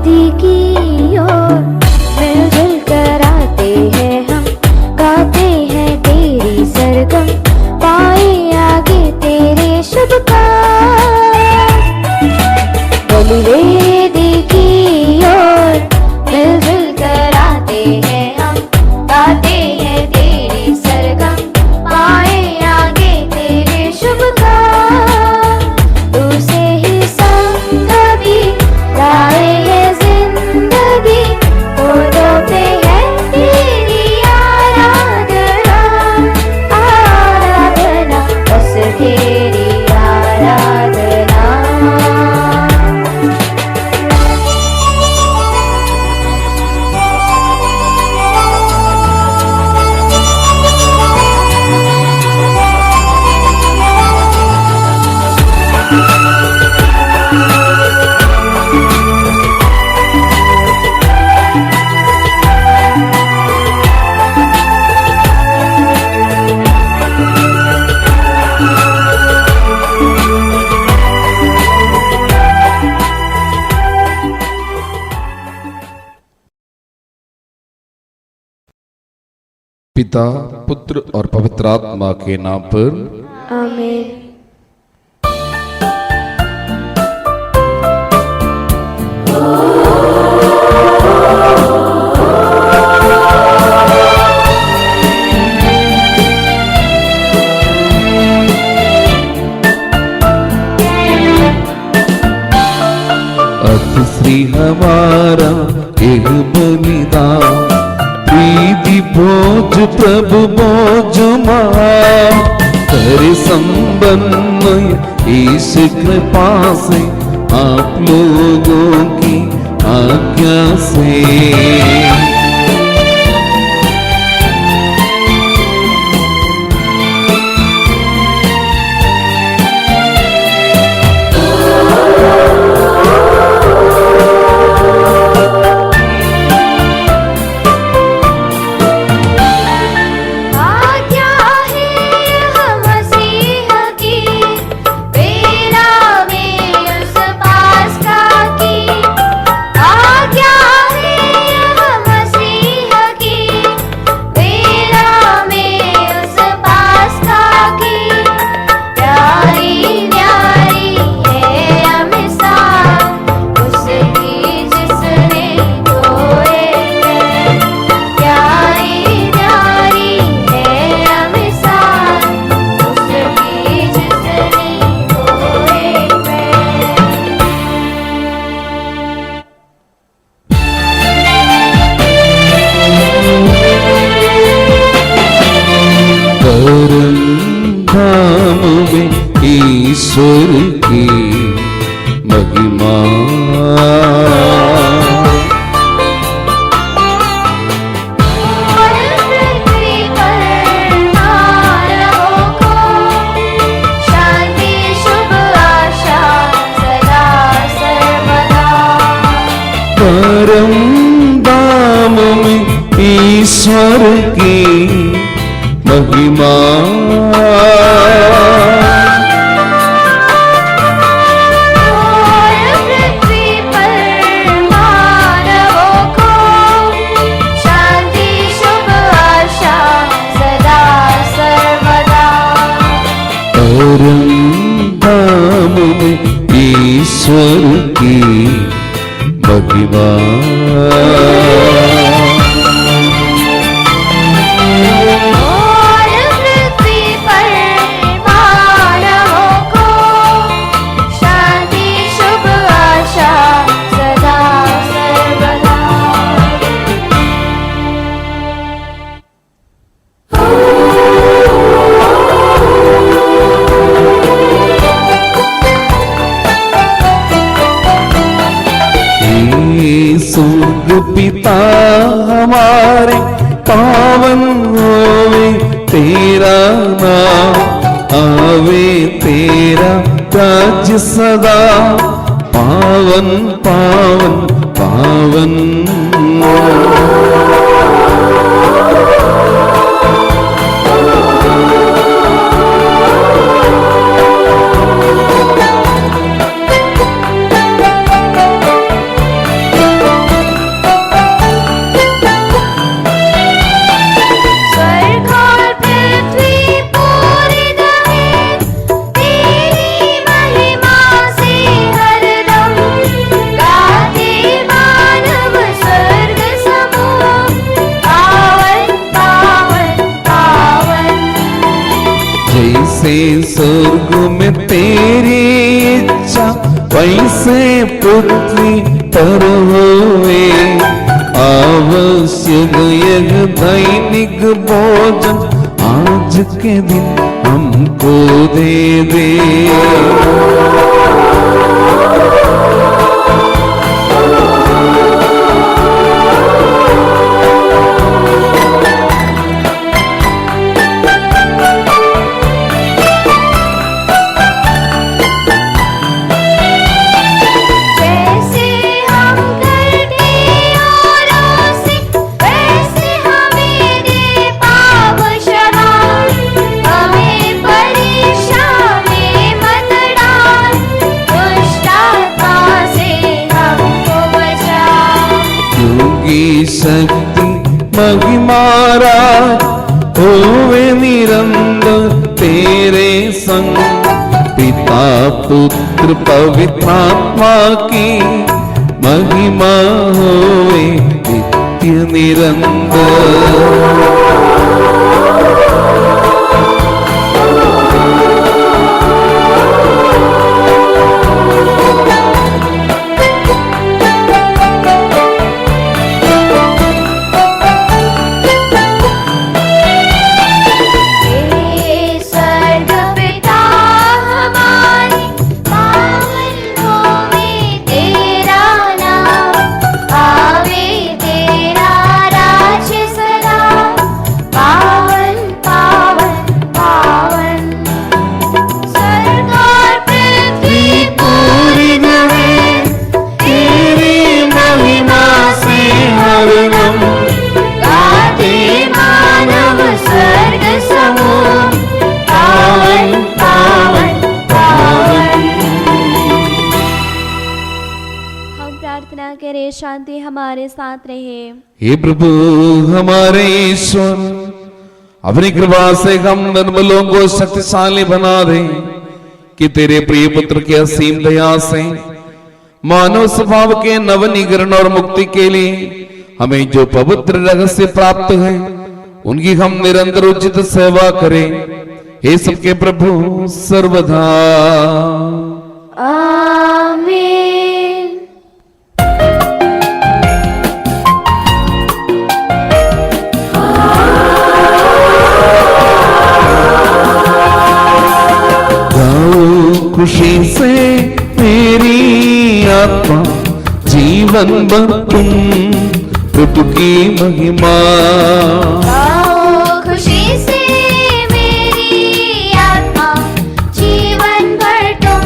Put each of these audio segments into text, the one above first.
वेदी की ओर मिलजुल कर आते हैं हम, गाते हैं तेरी सरगम, पाए आगे तेरे शुभ काम। बलिवेदी की ओर मिलजुल कर आते हैं हम, गाते हैं तेरी सरगम, पाए आगे तेरे शुभ काम। तू से ही संग भी लाए है जिंदगी, होठों पे है तेरी आराधना, आराधना, बस तेरी आराधना। पिता, पुत्र और पवित्र आत्मा के नाम पर आमीन। श्री हमारा एक बलिदान, प्रीति भोज प्रभु भोज करे संबंध इस कृपा से आप लोगों की आज्ञा से। ईश्वर की महिमा परम धाम में ईश्वर की महिमा। धाम में ईश्वर की महिमा। पिता हमारे पावन होवे तेरा नाम, आवे तेरा राज सदा, पावन पावन पावन। स्वर्ग में तेरी इच्छा वैसे पृथ्वी पर होए, आवश्यक यह दैनिक भोजन आज के दिन हमको दे दे। शक्ति महिमारा होवे निरंतर तेरे संग, पिता पुत्र पवित्र आत्मा की महिमा होवे नित्य निरंतर। शांति हमारे साथ रहे। हे प्रभु हमारे ईश्वर, अपनी कृपा से हम निर्मलों को शक्तिशाली बना दे, कि तेरे प्रिय पुत्र के असीम दया से मानव स्वभाव के नवनीकरण और मुक्ति के लिए हमें जो पवित्र रहस्य प्राप्त है, उनकी हम निरंतर उचित सेवा करें। हे सबके प्रभु सर्वदा आमीन। खुशी से मेरी आत्मा जीवन भर तुम प्रभु की महिमा। खुशी से मेरी आत्मा जीवन भर तुम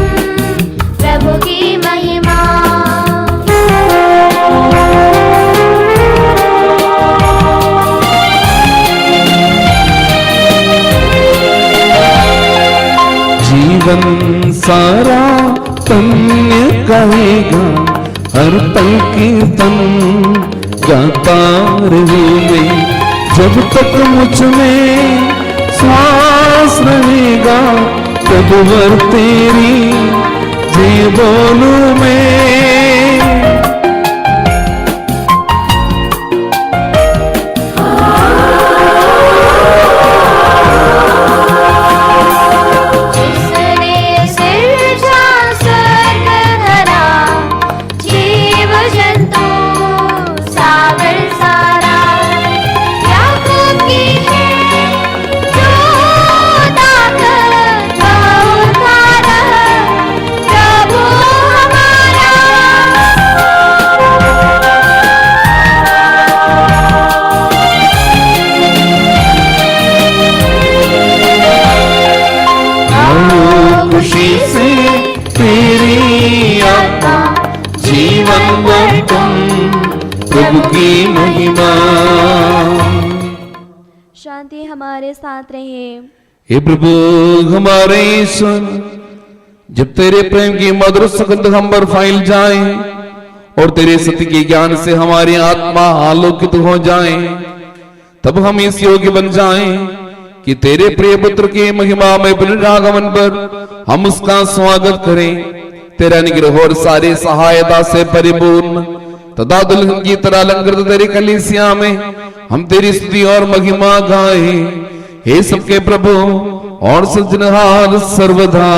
प्रभु की महिमा। जीवन सारा धन्य कहेगा, हर पल कीर्तन गाता रहूंगे, जब तक मुझ में श्वास रहेगा, तब भर तेरी जय बोलूं मैं। खुशी से तेरी आत्मा जीवन भर तुम प्रभु की महिमा। शांति हमारे साथ रहे। हे प्रभु हमारे ईश्वर, जब तेरे प्रेम की मधुर सुगंध हम पर फैल जाए और तेरे सत्य के ज्ञान से हमारी आत्मा आलोकित हो जाए, तब हम इस योग्य बन जाएं कि तेरे प्रिय पुत्र के महिमा में पुनरागमन पर हम उसका स्वागत करें। तेरा अनुग्रह और सारी सहायता से परिपूर्ण तथा दुल्हन की तरह अलंकृत तेरी कलीसिया में हम तेरी स्तुति और महिमा गाएं। हे सबके प्रभु और सृजनहार सर्वदा।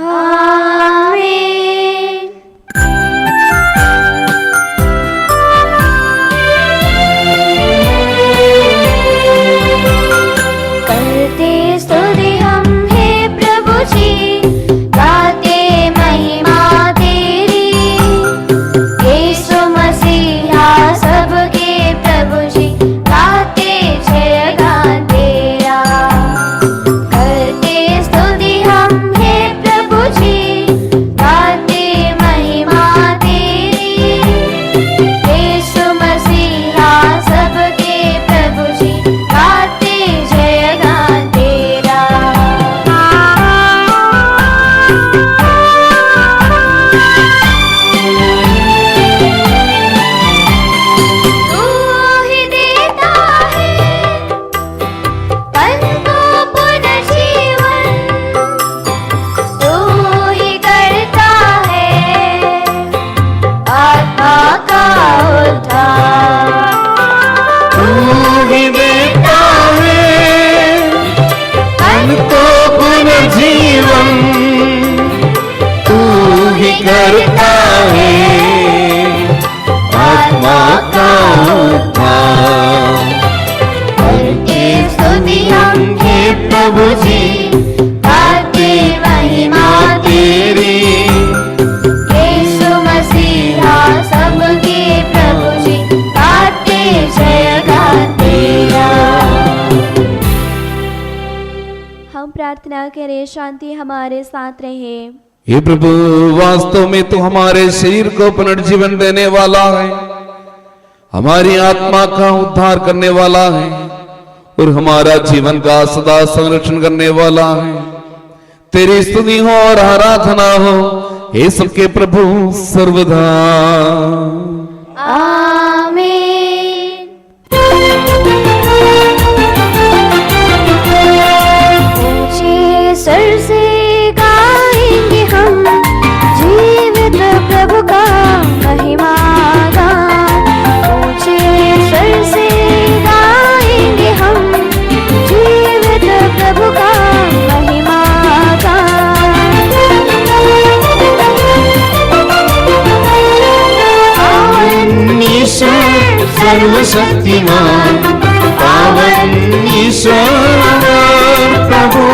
आमीन। करते स्तुति हम हे प्रभु जी, गाते महिमा तेरी। यीशु मसीहा सबके प्रभु जी, गाते जय गान तेरा। करते स्तुति हम हे प्रभु जी, गाते महिमा तेरी। यीशु मसीहा सबके प्रभु जी, गाते जय गान तेरा। तू ही देता है तन को पुनर्जीवन, तू ही करता है आत्मा का उद्धार। तू ही देता है तन को पुनर्जीवन, तू ही करता है आत्मा का उद्धार। करते स्तुति हम हे प्रभु जी, गाते महिमा तेरी। यीशु मसीहा सबके प्रभु जी, गाते जय गान तेरा। हम प्रार्थना करें, शांति हमारे साथ रहे। हे प्रभु, वास्तव में तो हमारे शरीर को पुनर्जीवन देने वाला है, हमारी आत्मा का उद्धार करने वाला है और हमारा जीवन का सदा संरक्षण करने वाला है। तेरी स्तुति हो और आराधना हो हे सबके प्रभु सर्वदा। आमीन। ऊंचे स्वर से गाएंगे हम जीवित प्रभु का महिमा गान। ऊंचे स्वर से गाएंगे हम जीवित प्रभु का महिमा गान। पावन ईश्वर सर्वशक्तिमान, पावन ईश्वर प्रभु,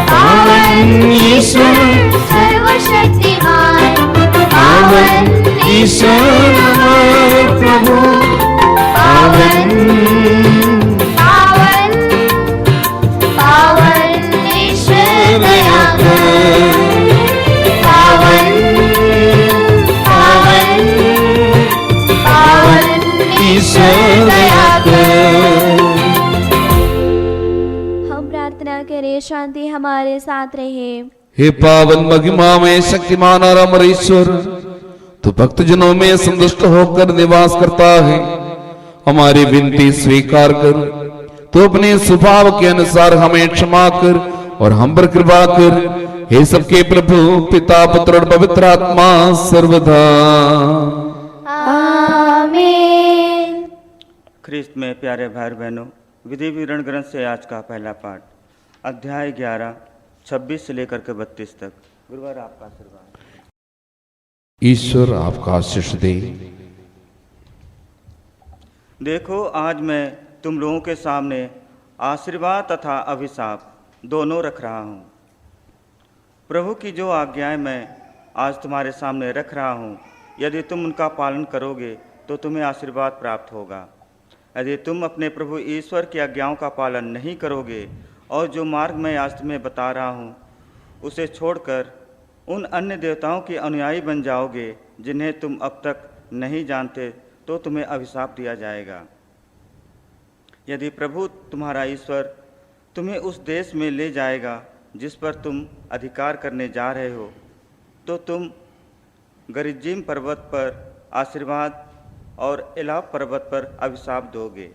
पावन ईश्वर सर्वशक्तिमान, पावन ईश्वर प्रभु, पावन पावन पावन ईश्वर दया कर। पावन पावन पावन ईश्वर दया कर। हम प्रार्थना करें, शांति हमारे साथ रहे। हे पावन महिमा में शक्तिमान और अमर ईश्वर, तू भक्तजनों में संतुष्ट होकर निवास करता है। हमारी विनती स्वीकार कर, तो अपने स्वभाव के अनुसार हमें क्षमा कर और हम पर कृपा कर। हे सबके प्रभु पिता पुत्र और पवित्र आत्मा सर्वदा। आमीन। ख्रिस्त में प्यारे भाई बहनों, विधि विवरण ग्रंथ से आज का पहला पाठ, अध्याय 11, 26 से लेकर के 32 तक। गुरुवार आपका आशीर्वाद। ईश्वर आपका आशीष दे। देखो, आज मैं तुम लोगों के सामने आशीर्वाद तथा अभिशाप दोनों रख रहा हूँ। प्रभु की जो आज्ञाएं मैं आज तुम्हारे सामने रख रहा हूँ, यदि तुम उनका पालन करोगे तो तुम्हें आशीर्वाद प्राप्त होगा। यदि तुम अपने प्रभु ईश्वर की आज्ञाओं का पालन नहीं करोगे और जो मार्ग मैं आज तुम्हें बता रहा हूँ उसे छोड़कर उन अन्य देवताओं के अनुयायी बन जाओगे जिन्हें तुम अब तक नहीं जानते, तो तुम्हें अभिशाप दिया जाएगा। यदि प्रभु तुम्हारा ईश्वर तुम्हें उस देश में ले जाएगा जिस पर तुम अधिकार करने जा रहे हो, तो तुम गरिज्जीम पर्वत पर आशीर्वाद और एलाब पर्वत पर अभिशाप दोगे।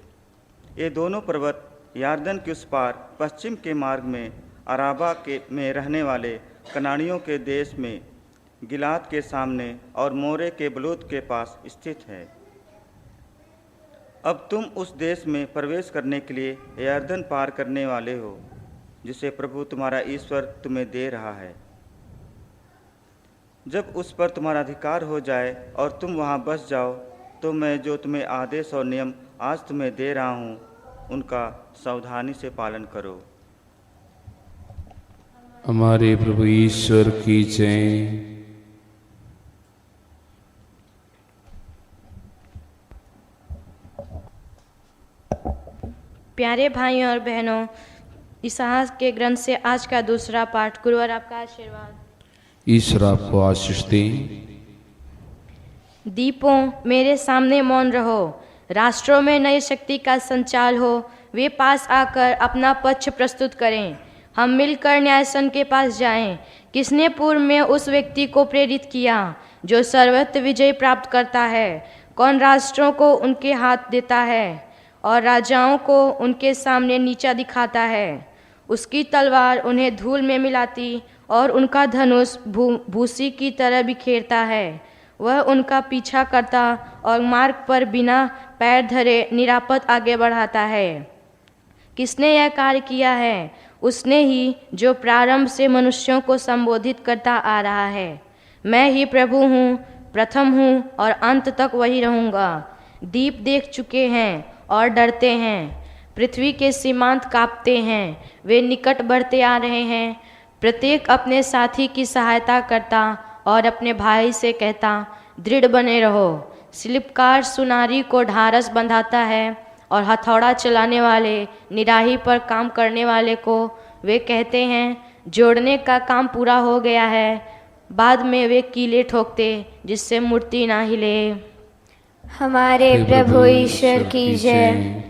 ये दोनों पर्वत यार्दन के उस पार पश्चिम के मार्ग में अराबा में रहने वाले कनानियों के देश में गिलाद के सामने और मोरे के बलूत के पास स्थित है। अब तुम उस देश में प्रवेश करने के लिए यर्दन पार करने वाले हो। जिसे प्रभु तुम्हारा ईश्वर तुम्हें दे रहा है। जब उस पर तुम्हारा अधिकार हो जाए और तुम वहाँ बस जाओ, तो मैं जो तुम्हें आदेश और नियम आज तुम्हें दे रहा हूँ, उनका सावधानी से पालन करो। हमारे प्रभु ईश्वर की जय। प्यारे भाइयों और बहनों, इसाहस के ग्रंथ से आज का दूसरा पाठ। गुरुवर आपका आशीर्वाद। ईश्वर आपको आशीष दे। दीपों मेरे सामने मौन रहो, राष्ट्रों में नई शक्ति का संचार हो, वे पास आकर अपना पक्ष प्रस्तुत करें। हम मिलकर न्यायासन के पास जाएं। किसने पूर्व में उस व्यक्ति को प्रेरित किया जो सर्वत्र विजय प्राप्त करता है? कौन राष्ट्रों को उनके हाथ देता है और राजाओं को उनके सामने नीचा दिखाता है? उसकी तलवार उन्हें धूल में मिलाती और उनका धनुष भूसी की तरह बिखेरता है। वह उनका पीछा करता और मार्ग पर बिना पैर धरे निरापद आगे बढ़ाता है। किसने यह कार्य किया है? उसने ही जो प्रारंभ से मनुष्यों को संबोधित करता आ रहा है। मैं ही प्रभु हूँ, प्रथम हूँ और अंत तक वही रहूँगा। दीप देख चुके हैं और डरते हैं, पृथ्वी के सीमांत कांपते हैं, वे निकट बढ़ते आ रहे हैं। प्रत्येक अपने साथी की सहायता करता और अपने भाई से कहता, दृढ़ बने रहो। शिल्पकार सुनारी को ढारस बंधाता है और हथौड़ा चलाने वाले निराही पर काम करने वाले को वे कहते हैं, जोड़ने का काम पूरा हो गया है। बाद में वे कीले ठोकते जिससे मूर्ति ना हिले। हमारे प्रभु ईश्वर की जय।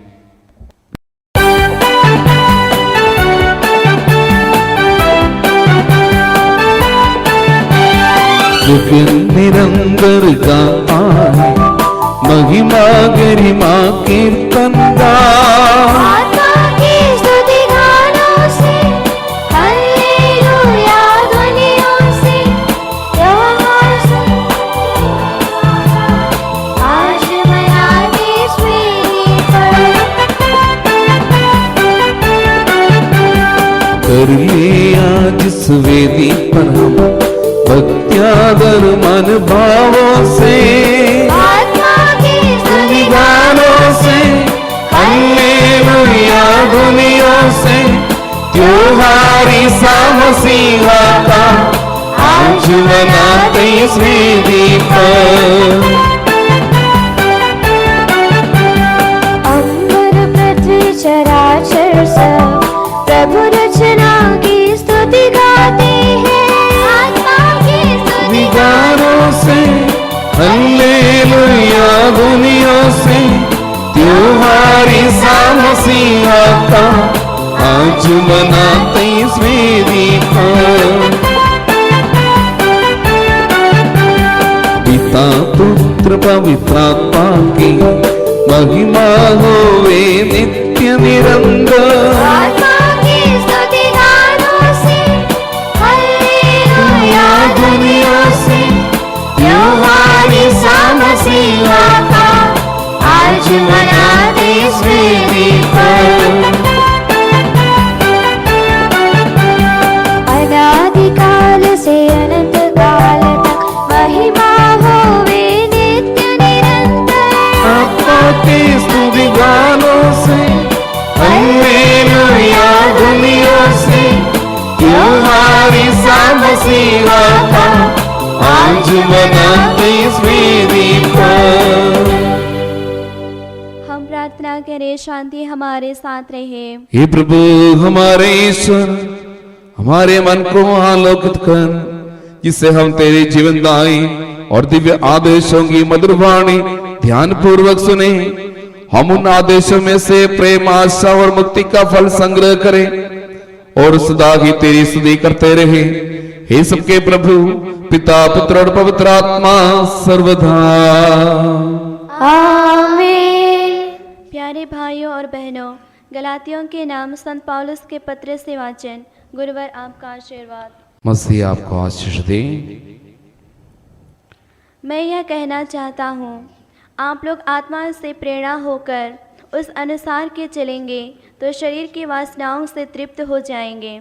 निरंतर गाता है महिमा गरिमा कीर्तन आत्मा की स्तुति गानों से, हालेलुया ध्वनियों से, आज मनाते स्वेदी पर। कर ले आज इस वेदी पर हम भक्त्यादर मन भावों से, आत्मा की स्तुति गानों से, हालेलुया ध्वनियों से, त्योहार ईसा मसीहा का आज मनाते इस वेदी पर। अंबर पृथ्वी चराचर सब प्रभु रचना की स्तुति गाते हैं। आत्मा की स्तुति गानों से, हालेलुया ध्वनियों से, त्योहार ईसा मसीहा का आज मनाते इस वेदी पर। पिता पुत्र पवित्र आत्मा की महिमा होवे नित्य निरंतर। आत्मा की स्तुति गानों से, हालेलुया ध्वनियों से, त्योहार ईसा मसीहा का आज मनाते इस वेदी पर। अनादिकाल से अनंत काल तक महिमा होवे नित्य निरंतर। आत्मा की स्तुति गानों से, हालेलुया ध्वनियों से, त्योहार ईसा मसीहा का आज मनाते इस वेदी पर। हम प्रार्थना करें, शांति हमारे साथ रहे। हे प्रभु हमारे ईश्वर, हमारे मन को आलोकित कर, जिससे हम तेरे जीवनदायी और दिव्य आदेशों की मधुर वाणी ध्यान पूर्वक सुने। हम उन आदेशों में से प्रेम, आशा और मुक्ति का फल संग्रह करें और सदा ही तेरी स्तुति करते रहे। हे सबके प्रभु, पिता पुत्र और पवित्र आत्मा सर्वदा। आमीन। प्यारे भाइयों और बहनों, गलातियों के नाम संत पौलुस के पत्र से वाचन। गुरुवर आपका आशीर्वाद। मसीह आपको आशीष दे। मैं यह कहना चाहता हूँ, आप लोग आत्मा से प्रेरणा होकर उस अनुसार के चलेंगे तो शरीर की वासनाओं से तृप्त हो जाएंगे।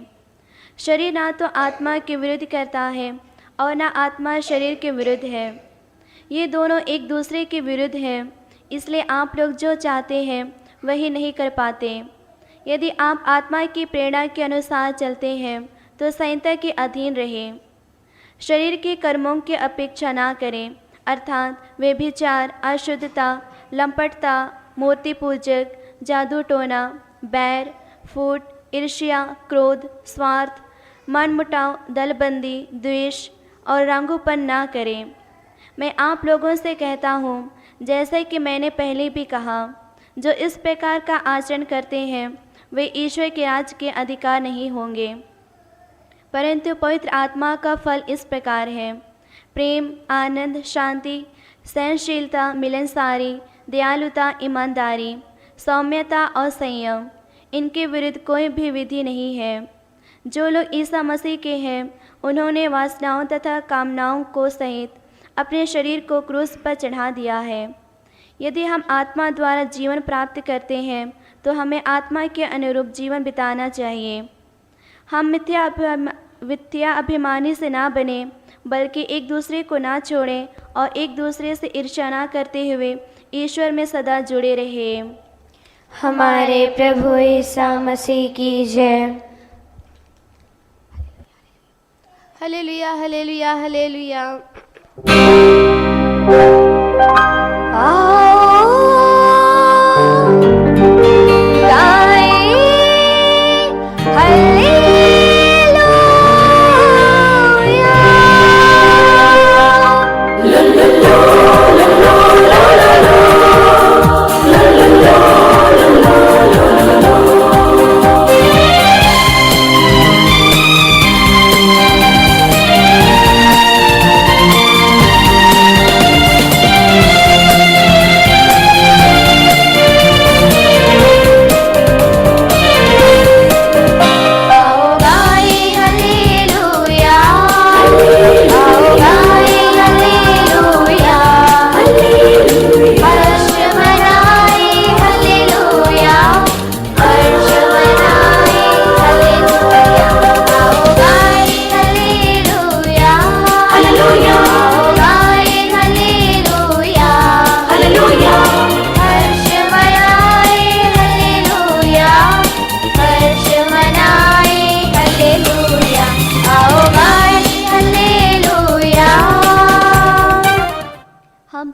शरीर ना तो आत्मा के विरुद्ध करता है और ना आत्मा शरीर के विरुद्ध है। ये दोनों एक दूसरे के विरुद्ध हैं, इसलिए आप लोग जो चाहते हैं वही नहीं कर पाते। यदि आप आत्मा की प्रेरणा के अनुसार चलते हैं तो संहिता के अधीन रहें। शरीर के कर्मों की अपेक्षा ना करें, अर्थात व्यभिचार, अशुद्धता, लंपटता, मूर्ति पूजक, जादू टोना, बैर, फूट, ईर्ष्या, क्रोध, स्वार्थ, मनमुटाव, दलबंदी, द्वेष और रंगूपन ना करें। मैं आप लोगों से कहता हूँ, जैसे कि मैंने पहले भी कहा, जो इस प्रकार का आचरण करते हैं वे ईश्वर के राज के अधिकार नहीं होंगे। परंतु पवित्र आत्मा का फल इस प्रकार है: प्रेम, आनंद, शांति, सहनशीलता, मिलनसारी, दयालुता, ईमानदारी, सौम्यता और संयम। इनके विरुद्ध कोई भी विधि नहीं है। जो लोग ईसा मसीह के हैं उन्होंने वासनाओं तथा कामनाओं को सहित अपने शरीर को क्रूस पर चढ़ा दिया है। यदि हम आत्मा द्वारा जीवन प्राप्त करते हैं तो हमें आत्मा के अनुरूप जीवन बिताना चाहिए। हम मिथ्या अभिमानी से ना बने, बल्कि एक दूसरे को ना छोड़ें और एक दूसरे से ईर्ष्या ना करते हुए ईश्वर में सदा जुड़े रहे। हमारे प्रभु ईसा मसीह की जय। Hallelujah, hallelujah, hallelujah.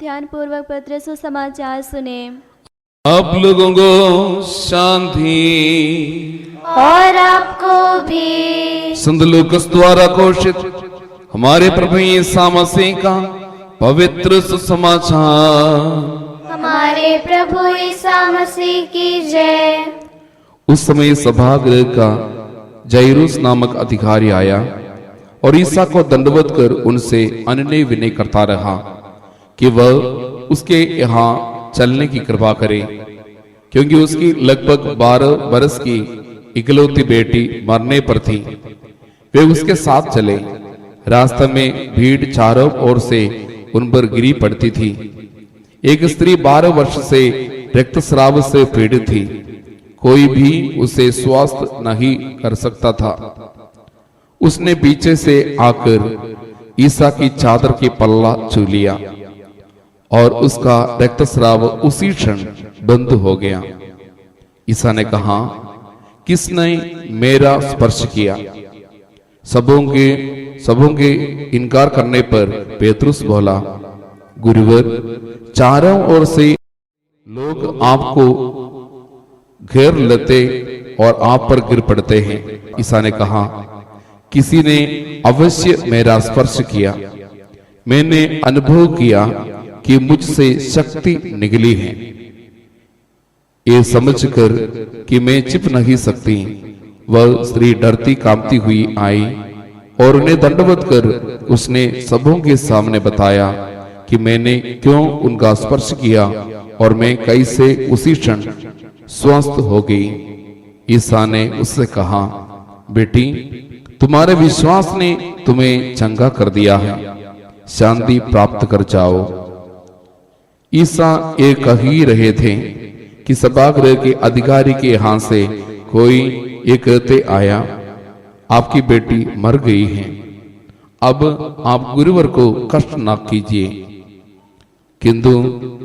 ध्यानपूर्वक पत्र सुसमाचार सुने। आप लोगों को शांति और आपको भी। संत लूकास द्वारा घोषित हमारे प्रभु यीशु मसीह का पवित्र सुसमाचार। हमारे प्रभु ईसा मसीह की जय। उस समय सभागृह का जाइरुस नामक अधिकारी आया और ईसा को दंडवत कर उनसे अनुनय विनय करता रहा कि वह उसके यहाँ चलने की कृपा करे, क्योंकि उसकी लगभग 12 बरस की इकलौती बेटी मरने पर थी। वे उसके साथ चले। रास्ते में भीड़ चारों ओर से उन पर गिरी पड़ती थी। एक स्त्री 12 वर्ष से रक्तस्राव से पीड़ित थी। कोई भी उसे स्वस्थ नहीं कर सकता था। उसने पीछे से आकर ईसा की चादर की पल्ला छू लिया और उसका रक्तस्राव उसी क्षण बंद हो गया। ईसा ने कहा, किसने मेरा स्पर्श किया? सबों के इनकार करने पर पेतरुस बोला, गुरुवर, चारों ओर से लोग आपको घेर लेते और आप पर गिर पड़ते हैं। ईसा ने कहा, किसी ने अवश्य मेरा स्पर्श किया। मैंने अनुभव किया कि मुझसे शक्ति निकली है। ये समझकर कि मैं छिप नहीं सकती, वह स्त्री डरती कांपती हुई आई और उन्हें दंडवत कर उसने सबों के सामने बताया कि मैंने क्यों उनका स्पर्श किया और मैं कैसे उसी क्षण स्वस्थ हो गई। ईसा ने उससे कहा, बेटी, तुम्हारे विश्वास ने तुम्हें चंगा कर दिया है, शांति प्राप्त कर जाओ। ईसा ये कह ही रहे थे कि सभागृह के अधिकारी के यहां से कोई ये कहते आया, आपकी बेटी मर गई है, अब आप गुरुवर को कष्ट न कीजिए। किंतु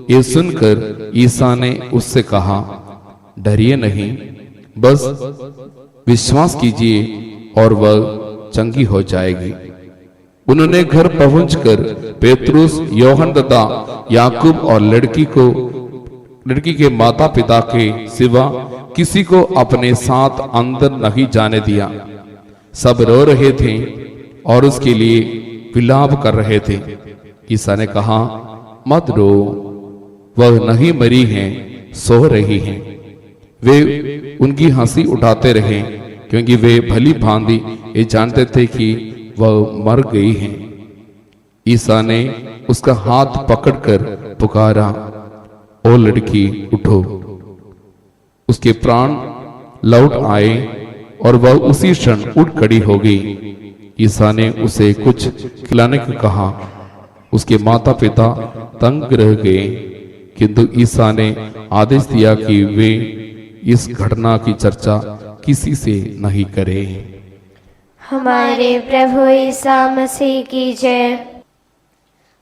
ये सुनकर ईसा ने उससे कहा, डरिए नहीं, बस विश्वास कीजिए और वह चंगी हो जाएगी। उन्होंने घर पहुंचकर पेतरुस, योहन तथा याकूब और लड़की के माता पिता के सिवा किसी को अपने साथ अंदर नहीं जाने दिया। सब रो रहे थे और उसके लिए विलाप कर रहे थे। ईसा ने कहा, मत रो, वह नहीं मरी हैं, सो रही हैं। वे उनकी हंसी उठाते रहे, क्योंकि वे भली भांति ये जानते थे कि वह मर गई हैं। ईसा ने उसका हाथ पकड़कर पुकारा, ओ लड़की उठो। उसके प्राण लौट आए और वह उसी क्षण उठ खड़ी हो गई। ईसा ने उसे कुछ खिलाने को कहा। उसके माता पिता तंग रह गए, किंतु ईसा ने आदेश दिया कि वे इस घटना की चर्चा किसी से नहीं करें। हमारे प्रभु ईसा मसीह की जय।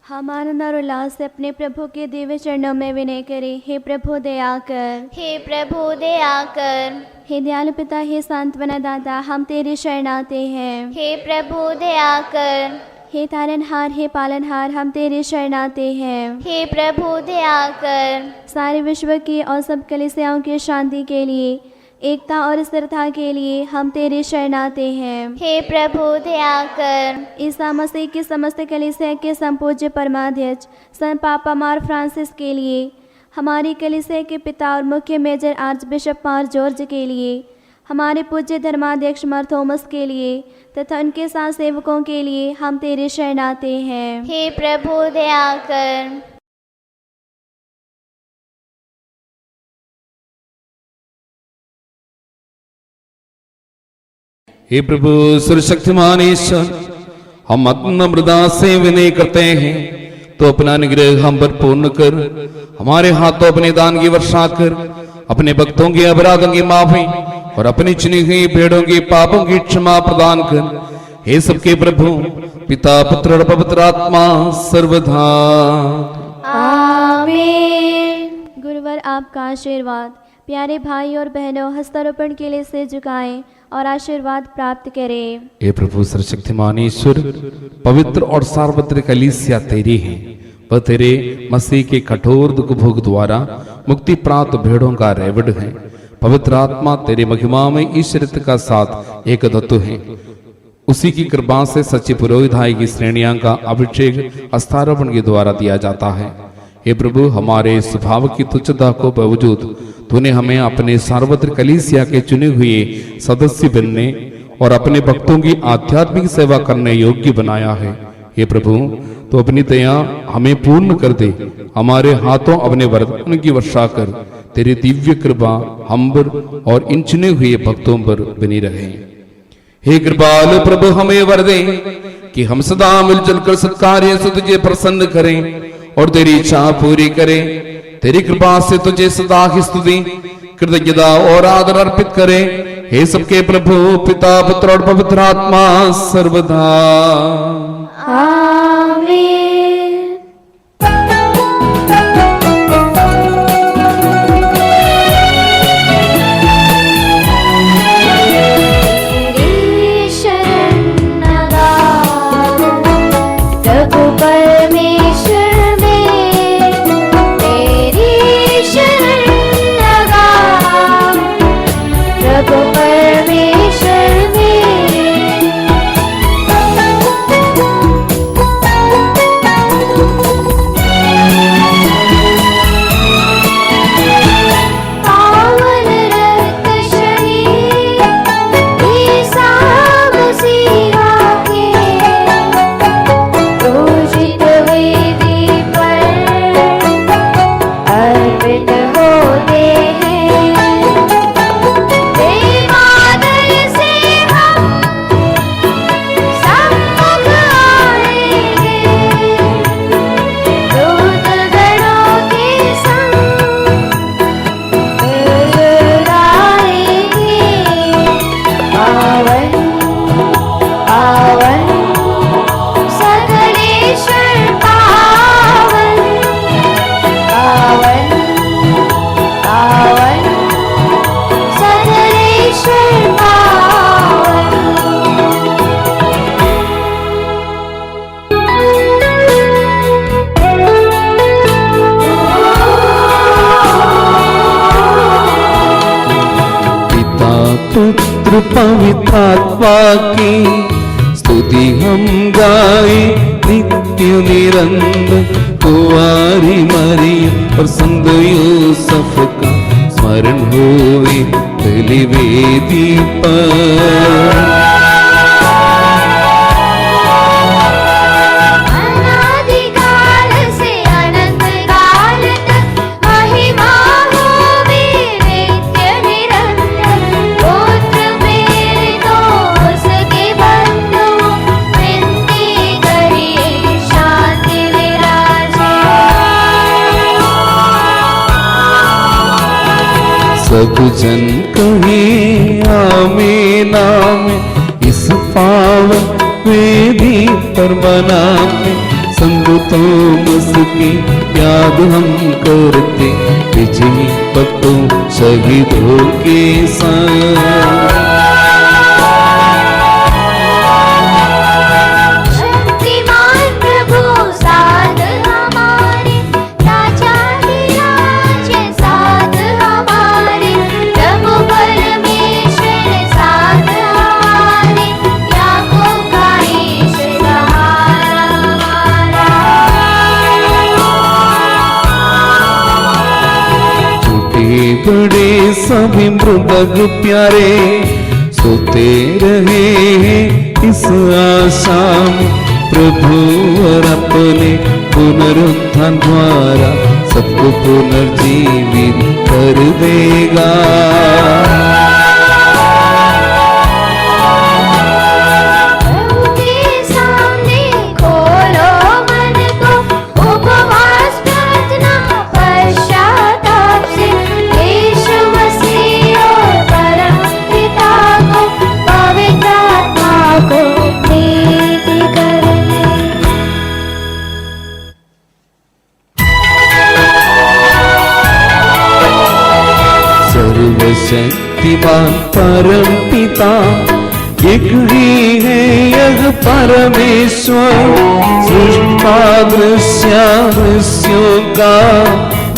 हम आनंद और उल्लास से अपने प्रभु के दिव्य चरणों में विनय करें। हे प्रभु दया कर, हे प्रभु दया कर। हे दयालु पिता, हे सांत्वना दाता, हम तेरी शरण आते हैं। हे प्रभु दया कर। हे तारनहार, हे पालनहार, हम तेरी शरण आते हैं। हे प्रभु दया कर। सारे विश्व की और सब कलीसियाओं की शांति के लिए, एकता और स्थिरता के लिए हम तेरी शरण आते हैं। हे प्रभु दया कर। ईसा मसीह की समस्त कलीसिया के संपूज्य परमाध्यक्ष संत पापा मार फ्रांसिस के लिए, हमारी कलीसिया के पिता और मुख्य मेजर आर्च बिशप मार जॉर्ज के लिए, हमारे पूज्य धर्माध्यक्ष मार थॉमस के लिए तथा उनके साथ सेवकों के लिए हम तेरे शरण आते हैं। हे प्रभु दया कर। हे प्रभु सर्वशक्तिमान ईश्वर, हम नम्रता से विनय करते हैं, तो अपना अनुग्रह हम पर पूर्ण कर, हमारे हाथों अपने दान की वर्षा कर, अपने भक्तों के अपराधों की माफी और अपनी चुनी हुई भेड़ों के पापों की क्षमा प्रदान कर। हे सबके प्रभु, पिता पुत्र और पवित्र आत्मा सर्वदा। आमीन। गुरुवर आपका आशीर्वाद प्यारे भाई और बहनों हस्तारोपण के लिए सिर झुकाएं और आशीर्वाद प्राप्त करें। हे प्रभु सर्वशक्तिमान ईश्वर, पवित्र और सार्वत्रिक कलीसिया तेरी है, वह तेरे मसीह के कठोर दुख भोग द्वारा मुक्ति प्राप्त भेड़ों का रेवड़ है। पवित्र आत्मा तेरे महिमा में ईश्वरत्व का साथ एक तत्व है। उसी की कृपा से सच्ची पुरोहिताई की श्रेणियां का अभिषेक हस्तारोपण के द्वारा दिया जाता है। हे प्रभु, हमारे स्वभाव की तुच्छता को बावजूद तूने हमें अपने सार्वत्रिक कलीसिया के चुने हुए सदस्य बनने और अपने भक्तों की आध्यात्मिक सेवा करने योग्य बनाया है। हे प्रभु, तो अपनी दया हमें पूर्ण कर दे, हमारे हाथों अपने वरदान की वर्षा कर, तेरी दिव्य कृपा हम पर और इन चुने हुए भक्तों पर बनी रहे। हे कृपालु प्रभु, हमें वर दे कि हम सदा मिलजुल कर सत्कार्य से तुझे प्रसन्न करें और तेरी इच्छा पूरी करें। तेरी कृपा से तुझे सदा की स्तुति, कृतज्ञता और आदर अर्पित करें। हे सबके प्रभु, पिता पुत्र और पवित्र आत्मा सर्वदा। आमीन। पुत्र पवित्र आत्मा की स्तुति हम गाए नित्य निरंतर। कुंवारी मरियम और संत यूसुफ का स्मरण होए बलिवेदी पर। सब जन कहे आमीन आमीन। इस पावन वेदी पर बनाते संत थॉमस की याद हम करते, विजयी भक्तों शहीदों के संग। बड़े सभी मृदग प्यारे सोते रहे हैं इस आशा में, प्रभु और अपने पुनरुत्थान द्वारा सबको पुनर्जीवित कर देगा। शक्तिमान परम पिता एक ही है यह परमेश्वर, सृष्टा दृश्य दृश्यों का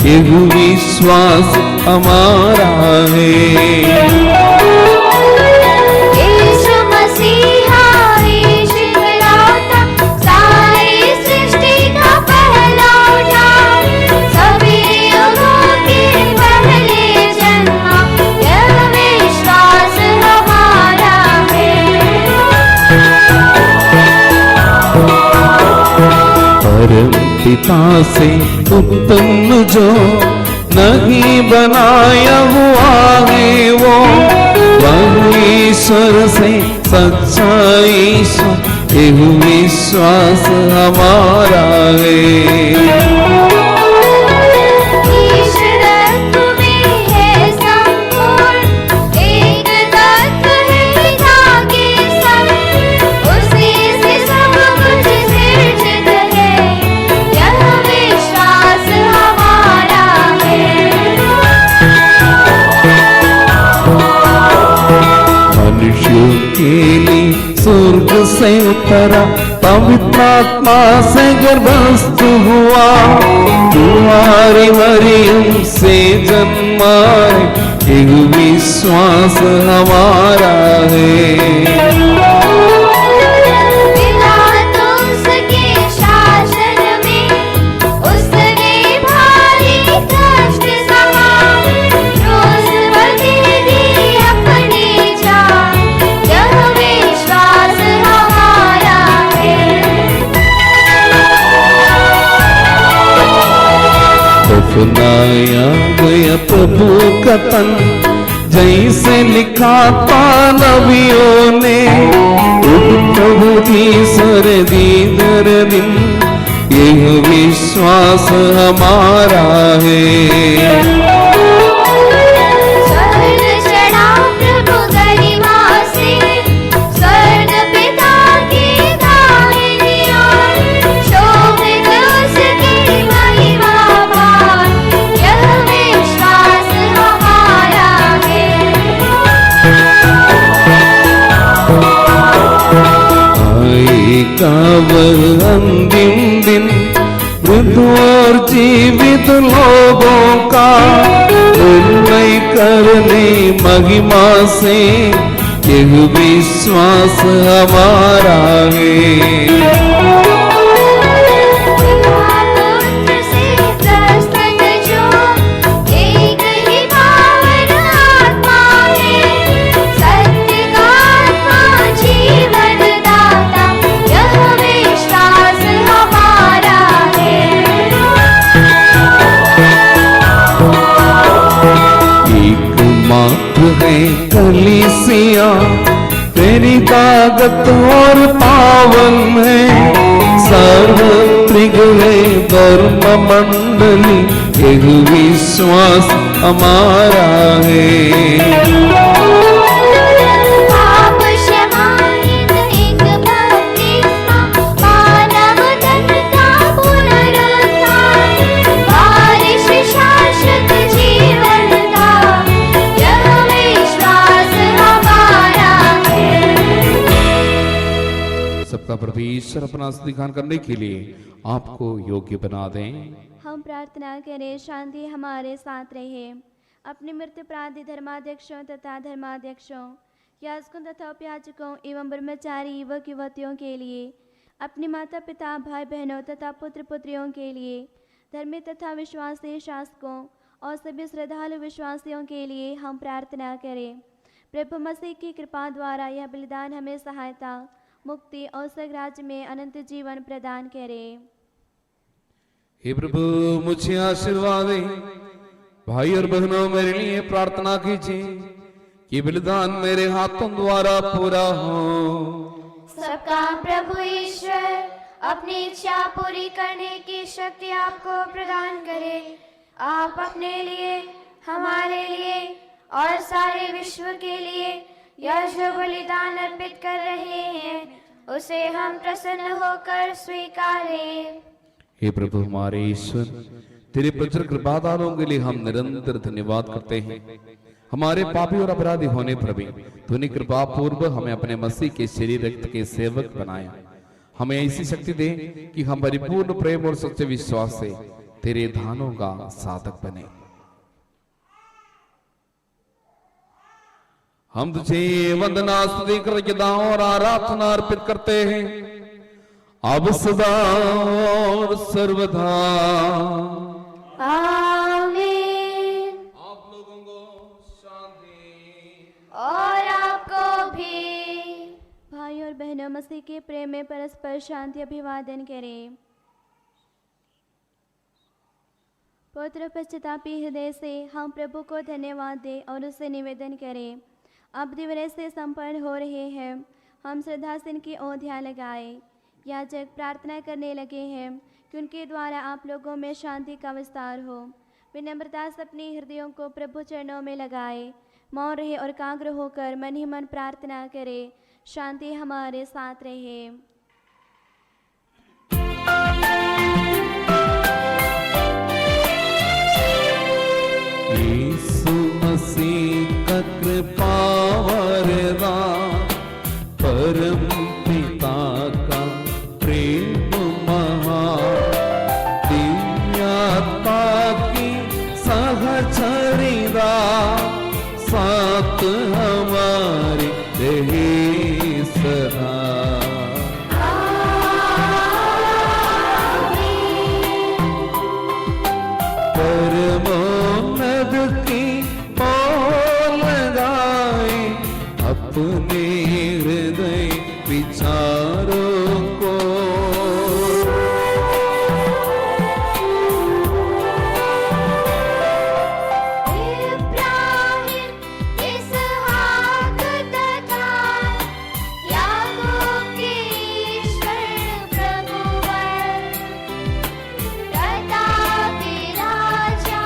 यह विश्वास हमारा है। परम पिता से उत्पन्न जो नहीं बनाया हुआ है वो, ईश्वर से सच्चा ईश्वर यह विश्वास हमारा है। के लिए स्वर्ग से उतरा पवित्र आत्मा से गर्भस्थ हुआ, कुंवारी मरियम से जन्मा एक विश्वास हमारा है। सुनाया गया प्रभु का तन जैसे लिखा था नबियों ने, प्रभु तीसर दीदर दिन यह विश्वास हमारा है। अंतिम दिन मृत और जीवित लोगों का निर्णय करने महिमा से यह विश्वास हमारा है। है कलीसिया तेरी ताकत और पावन है, सार्वत्रिक है धर्म मंडली एक विश्वास हमारा है। प्रभु ईश्वर अपना दिखान करने के लिए आपको योग्य बना दें। हम प्रार्थना करें शांति हमारे साथ रहे। अपने मृत्युपराधी धर्माध्यक्षों तथा धर्माध्यक्षों, याजकों तथा उपयाजकों एवं ब्रह्मचारी युवक युवतियों के लिए, अपने माता पिता भाई बहनों तथा पुत्र पुत्रियों के लिए, धर्मी तथा विश्वासी शासकों और सभी श्रद्धालु विश्वासियों के लिए हम प्रार्थना करें। प्रभु मसीह की कृपा द्वारा यह बलिदान हमें सहायता, मुक्ति और स्वर्ग राज्य में अनंत जीवन प्रदान करे। हे प्रभु मुझे आशीर्वाद दे। भाई और बहनों मेरे लिए प्रार्थना कीजिए कि बलिदान मेरे हाथों द्वारा पूरा हो। सबका प्रभु ईश्वर अपनी इच्छा पूरी करने की शक्ति आपको प्रदान करे। आप अपने लिए, हमारे लिए और सारे विश्व के लिए यह जो बलिदान अर्पित कर रहे हैं उसे हम प्रसन्न होकर स्वीकारें। हे प्रभु हमारे ईश्वर, तेरे प्रचुर कृपादानों के लिए हम निरंतर धन्यवाद करते हैं। हमारे पापी और अपराधी होने पर भी तूने कृपा पूर्व हमें अपने मसीह के शरीर रक्त के सेवक बनाया। हमें ऐसी शक्ति दे कि हम परिपूर्ण प्रेम और सच्चे विश्वास से तेरे दानों का साधक बने। हम तुझे वंदना स्तुति कृतज्ञता और आराधना अर्पित करते हैं अब सदा और सर्वदा। आमीन। आप लोगों को शांति और आपको भी। भाई और बहनों, मसीह के प्रेम में परस्पर शांति अभिवादन करें। पवित्र पश्चातापी हृदय से हम प्रभु को धन्यवाद दें और उससे निवेदन करें। अब दिवस से संपन्न हो रहे हैं, हम श्रद्धा से इनकी ओर ध्यान लगाए। याजक प्रार्थना करने लगे हैं कि उनके द्वारा आप लोगों में शांति का विस्तार हो। विनम्रता से अपने हृदयों को प्रभु चरणों में लगाए, मौन रहे और एकाग्र होकर मन ही मन प्रार्थना करे। शांति हमारे साथ रहे। यीशु मसीह का कृपा वरदान, परम पिता का प्रेम महान, दिव्य आत्मा की सहचरिता साथ हमारे रहे सदा। अपने हृदय विचारों को इब्राहिम, इसहाक तथा याकूब के ईश्वर प्रभुवर, प्रतापी राजा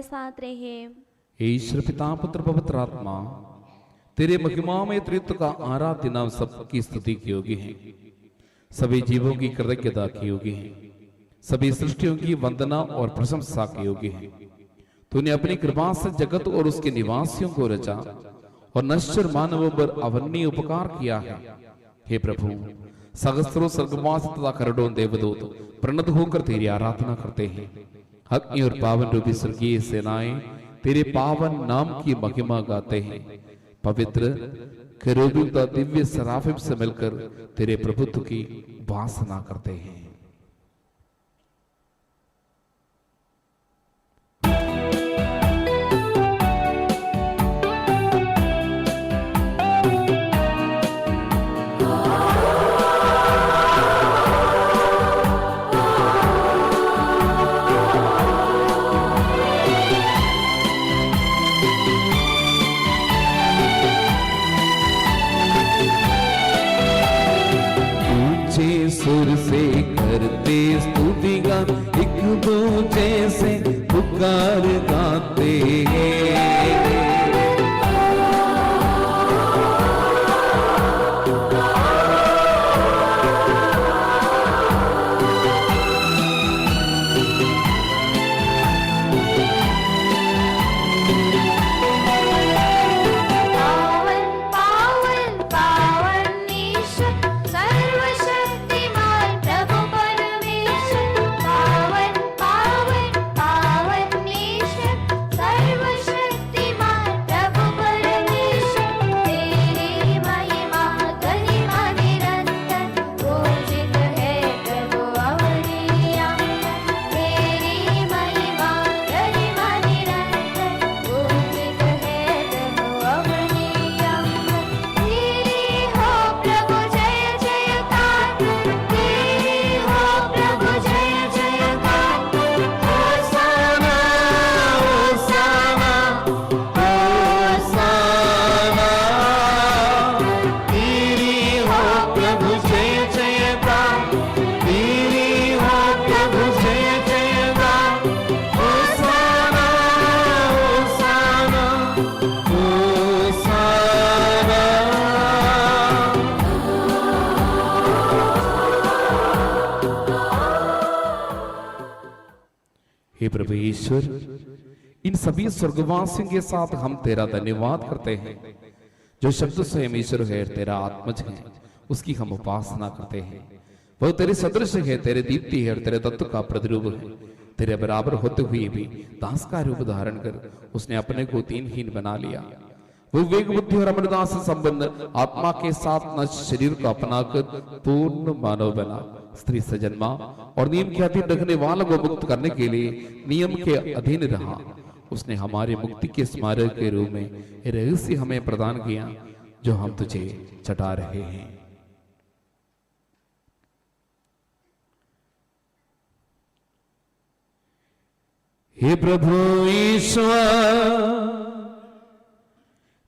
हमारे साथ रहे। ईश्वर पिता पुत्र पवित्र आत्मा तेरे महिमा में त्रित्व का आराध्य नाम सबकी स्तुति की योग्य है, सभी जीवों की कृतज्ञता की योग्य है, सभी सृष्टियों की वंदना और प्रशंसा की योग्य है। तूने अपनी कृपा से जगत और उसके निवासियों को रचा और नश्वर मानवों पर अवर्णनीय उपकार किया है। हे प्रभु, सहस्त्रों स्वर्गवासी तथा करोड़ों देवदूत प्रणत होकर तेरी आराधना करते हैं। अग्नि और पावन रूपी स्वर्गीय सेनाएं तेरे पावन नाम की महिमा गाते हैं। पवित्र केरूबियों तथा दिव्य सराफिम से मिलकर तेरे प्रभुत्व की उपासना करते हैं। सुर से करते स्तुतिगान, एक दूजे से पुकार गाते हैं। हे प्रभु ईश्वर, इन सभी स्वर्गवासियों के साथ हम तेरा धन्यवाद करते हैं। जो शब्द स्वयं ईश्वर है, तेरा आत्मज है, उसकी हम उपासना करते हैं। वह तेरे सदृश है, तेरे दीप्ति है और तेरे तत्व का प्रतिरूप है। तेरे बराबर होते हुए भी दास का रूप धारण कर उसने अपने को दीनहीन बना लिया। वो विवेक बुद्धि और अमरता से संबंध आत्मा के साथ नश्वर शरीर को अपनाकर पूर्ण मानव बना। स्त्री से जन्मा और नियम के अधीन रखने वालों को मुक्त करने के लिए नियम के अधीन रहा। उसने हमारी मुक्ति के स्मारक के रूप में रहस्य हमें प्रदान किया, जो हम तुझे चटा रहे हैं। हे प्रभु ईश्वर,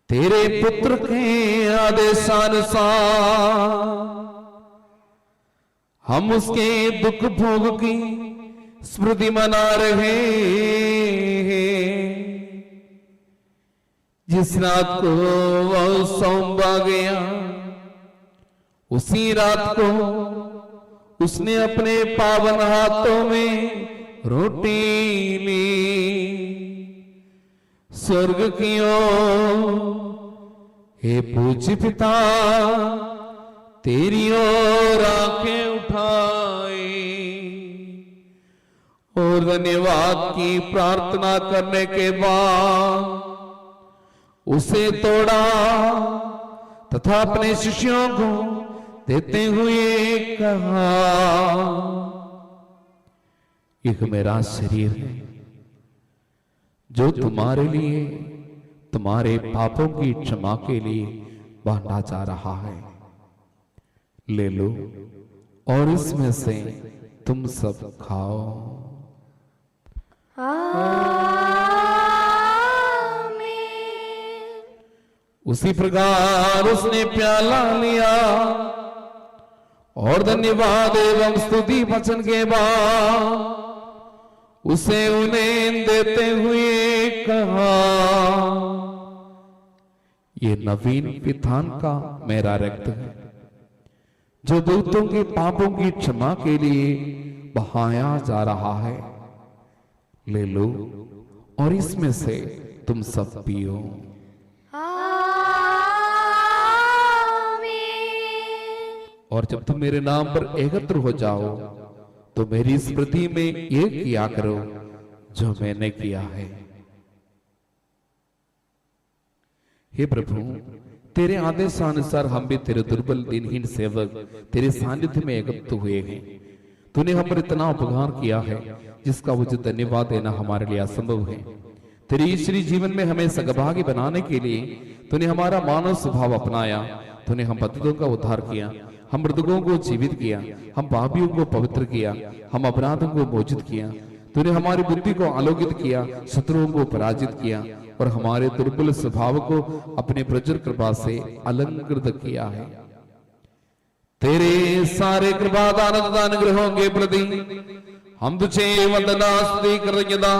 तेरे पुत्र के आदेशानुसार हम उसके दुख भोग की स्मृति मना रहे हैं। जिस रात को वह सौंपा गया, उसी रात को उसने अपने पावन हाथों में रोटी ली, स्वर्ग की ओर, हे पूज्य पिता, तेरी ओर आंखें उठाई और धन्यवाद की प्रार्थना करने के बाद उसे तोड़ा तथा अपने शिष्यों को देते हुए कहा, यह मेरा शरीर है जो तुम्हारे लिए, तुम्हारे पापों की क्षमा के लिए बांटा जा रहा है। ले लो और इसमें से तुम सब खाओ। उसी प्रकार उसने प्याला लिया और धन्यवाद एवं स्तुति वचन के बाद उसे उन्हें देते हुए कहा, ये नवीन विधान का मेरा रक्त है जो दूतों के पापों की क्षमा के लिए बहाया जा रहा है। ले लो और इसमें से तुम सब पियो। और जब तुम मेरे नाम पर एकत्र हो जाओ तो मेरी स्मृति में ये किया करो जो मैंने किया है। हे प्रभु, तेरे आदेशानुसार हम भी तेरे दुर्बल दिनहीन सेवक तेरे सानिध्य में एकत्र हुए हैं। तूने हम पर इतना उपकार किया है जिसका उचित धन्यवाद देना हमारे लिए असंभव है। तेरे ईश्वरीय जीवन में हमें सहभागी बनाने के लिए तूने हमारा मानव स्वभाव अपनाया। तूने हम पतितों का उद्धार किया, हम मृतकों को जीवित किया, हम पापियों को पवित्र किया, हम अपराधों को मोचित किया। तूने हमारी बुद्धि को आलोकित किया, शत्रुओं को पराजित किया और हमारे दुर्बल स्वभाव को अपने प्रचुर कृपा से अलंकृत किया है। तेरे सारे कृपादान अनुग्रहों के प्रति हम तुझे वंदना स्तुति कृतज्ञता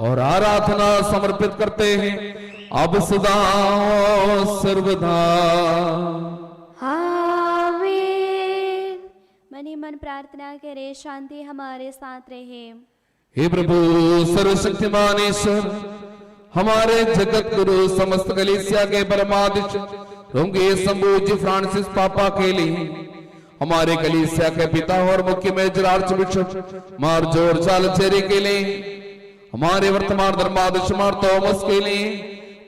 और आराधना समर्पित करते हैं, अब सदा और सर्वदा। आमीन। मन ही मन प्रार्थना करे, शांति हमारे साथ रहे। हे प्रभु सर्वशक्तिमान ईश्वर, हमारे जगत गुरु समस्त कलीसिया के परमाध्यक्ष रोंगे संबूजी फ्रांसिस पापा के लिए, हमारे कलीसिया के पिता और मुख्य मेजर आर्चबिशप मार जॉर्ज चालचेरी के लिए, हमारे वर्तमान धर्माध्यक्ष मार थॉमस के लिए,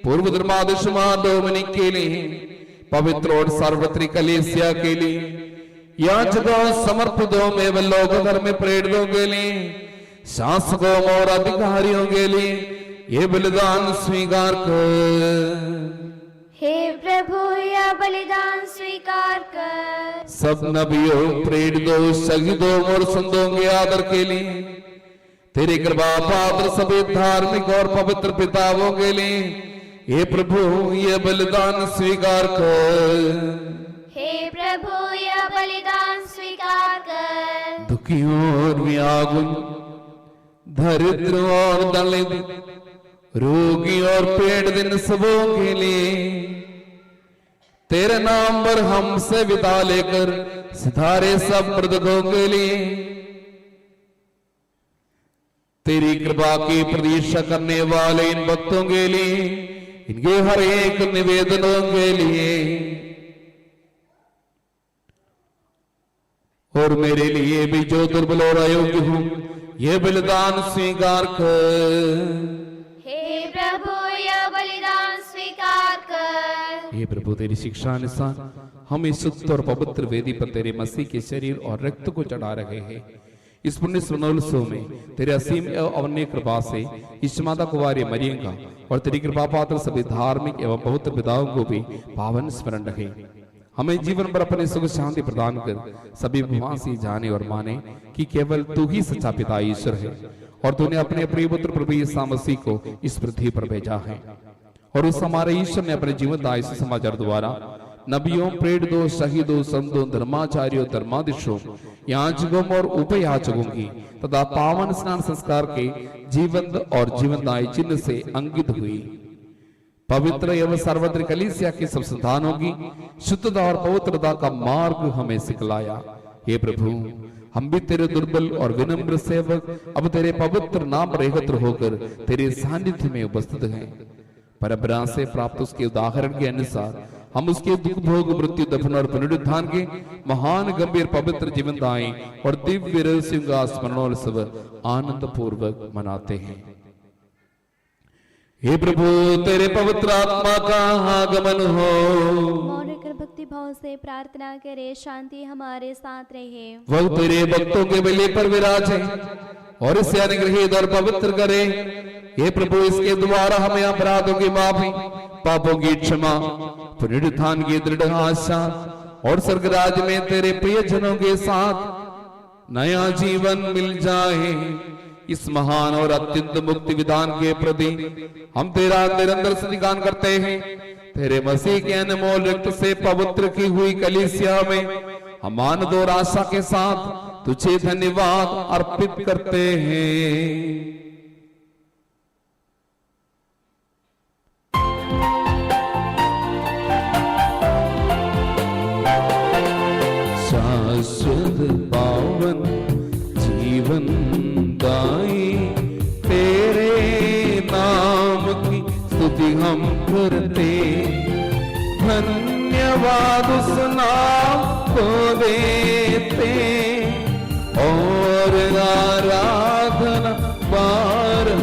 पूर्व धर्माध्यक्ष मार डोमिनिक के लिए, पवित्र और सार्वत्रिक कलीसिया के लिए, याचकों समर्पितों में व लोक धर्म प्रेरितों के लिए, शासकों और अधिकारियों के लिए ये बलिदान स्वीकार कर। हे प्रभु, यह बलिदान स्वीकार कर। सब नबियों, प्रेरितों, शहीदों और संतों के आदर के लिए, तेरे कृपा पात्र सभी धार्मिक और पवित्र पिताओं के लिए हे प्रभु यह बलिदान स्वीकार कर। हे प्रभु, यह बलिदान स्वीकार कर। दुखियों और व्याकुल, दरिद्र और दलित, रोगी और पीड़ित सबों के लिए तेरे नाम पर हमसे विदा लेकर सितारे सब मृतकों के लिए, तेरी कृपा की प्रतीक्षा करने वाले इन भक्तों के लिए, इनके हर एक निवेदनों के लिए और मेरे लिए भी जो दुर्बल और अयोग्य हूं यह बलिदान स्वीकार कर। हे प्रभु, यह बलिदान स्वीकार कर। हे प्रभु, तेरी शिक्षा अनुसार हम इस शुद्ध और पवित्र वेदी पर तेरे मसीह के शरीर और रक्त को चढ़ा रहे हैं। इस पुण्य स्वर्णोत्सव में तेरे असीम एवं अवन्य कृपा से इस माता कुंवारी मरियम का और तेरी कृपा पात्र सभी धार्मिक एवं पवित्र पिताओं को भी पावन स्मरण रहे। हमें जीवन पर अपने सुख शांति प्रदान कर सभी विश्वासी जाने और माने कि केवल तू ही सच्चा पिता ईश्वर है और तूने अपने प्रिय पुत्र प्रभु यीशु मसीह को इस पृथ्वी पर भेजा है। और उस हमारे ईश्वर ने अपने जीवन दायी समाचार द्वारा नबियों, प्रेरितों, शहीदों, संतों, धर्माचार्यों, धर्माधीशों, याचकों और उपयाचकों की तथा पावन स्नान संस्कार के जीवंत और जीवनदायी चिन्ह से अंकित हुई पवित्र एवं सार्वत्रिक कलीसिया की सब संतानों की शुद्धता और पवित्रता का मार्ग हमें सिखलाया। हे प्रभु, हम भी तेरे दुर्बल और विनम्र सेवक अब तेरे पवित्र नाम पर एकत्र होकर तेरे सानिध्य में उपस्थित हैं। परंपरा से प्राप्त उसके उदाहरण के अनुसार हम उसके दुख भोग, मृत्यु, दफन और पुनरुत्थान के महान गंभीर पवित्र जीवनदायी और दिव्य रहस्यों का स्मरणोत्सव आनंद पूर्वक मनाते हैं। हे प्रभु, तेरे पवित्र आत्मा का आगमन हो। मौन कर भक्ति भाव से प्रार्थना करे, शांति हमारे साथ रहे। वह तेरे भक्तों के बलि पर विराजे और इसे अनुग्रहित और पवित्र करे। हे प्रभु, इसके द्वारा हमें अपराधों की माफी, पापों की क्षमा, पुनरुत्थान की दृढ़ आशा और स्वर्गराज में तेरे प्रियजनों के साथ नया जीवन मिल जाए। इस महान और अत्यंत मुक्ति विधान के प्रति हम तेरा निरंतर स्तुतिगान करते हैं। तेरे मसीह के अनमोल रक्त से पवित्र की हुई कलीसिया में हम आनंद और आशा के साथ तुझे धन्यवाद अर्पित करते हैं। शाश्वत पावन जीवन दाई तेरे नाम की स्तुति हम करते, धन्यवाद उस नाम को देते और आराधना बारंबार।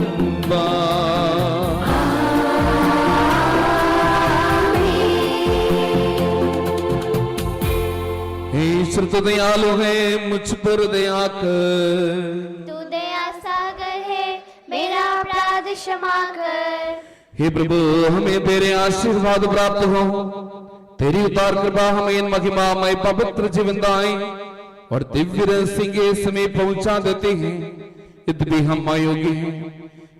ईश्वर तो दयालु है, मुझ पर दया कर। तू दया सागर है, मेरा अपराध क्षमा कर। हे प्रभु, हमें तेरे आशीर्वाद प्राप्त हो, तेरी उदार कृपा हमें इन महिमामय पवित्र जीवन दाई और दिव्य रहस्य के समीप पहुंचा देते हैं। यद्यपि हम अयोग्य हैं,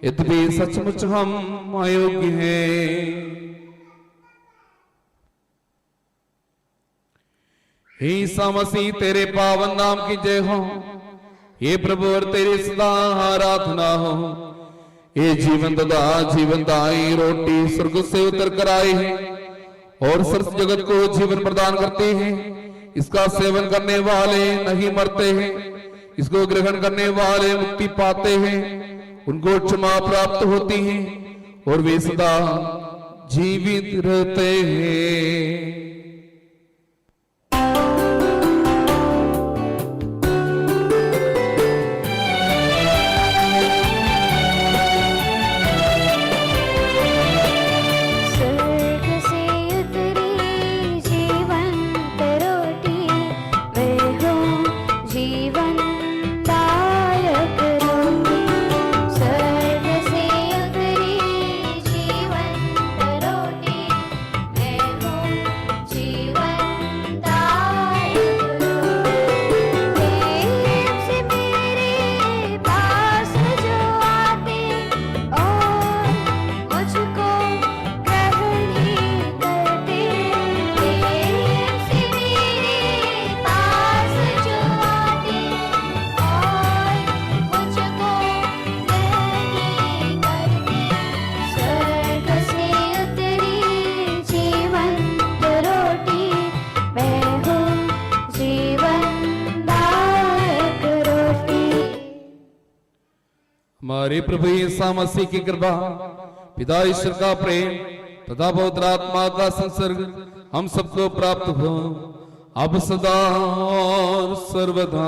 यद्यपि सचमुच हम अयोग्य हैं। हे ईसा मसीह, तेरे पावन नाम की जय हो। ये प्रभु और तेरी सदा आराधना हो। ये जीवनदायी रोटी स्वर्ग से उतर कर आए हैं और सर्व जगत को जीवन प्रदान करते हैं। इसका सेवन करने वाले नहीं मरते हैं, इसको ग्रहण करने वाले मुक्ति पाते हैं। उनको क्षमा प्राप्त होती है और वे सदा जीवित रहते हैं। हमारे प्रभु यीशु मसीह की कृपा, पिता ईश्वर का प्रेम तथा पवित्र आत्मा का संसर्ग हम सबको प्राप्त हो, अब सदा और सर्वदा।